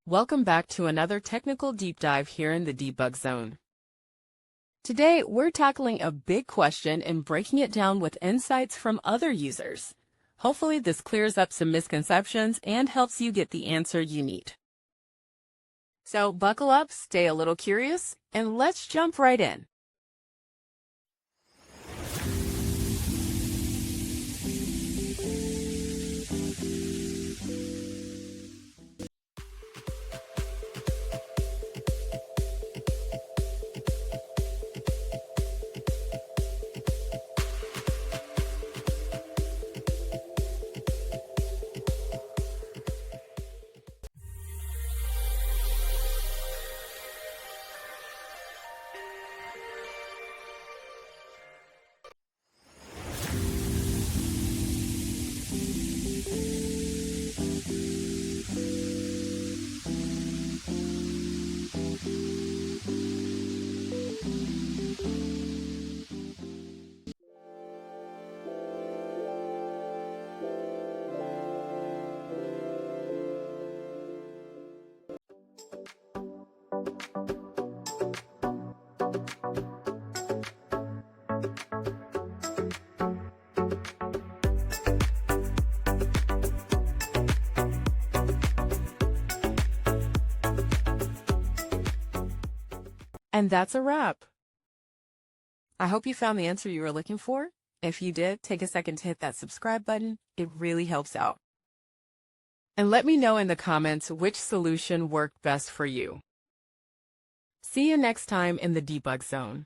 Welcome back to another technical deep dive here in the Debug Zone. Today, we're tackling a big question and breaking it down with insights from other users. Hopefully, this clears up some misconceptions and helps you get the answer you need. So buckle up, stay a little curious, and let's jump right in. And that's a wrap. I hope you found the answer you were looking for. If you did, take a second to hit that subscribe button. It really helps out. And let me know in the comments which solution worked best for you. See you next time in the Debug Zone.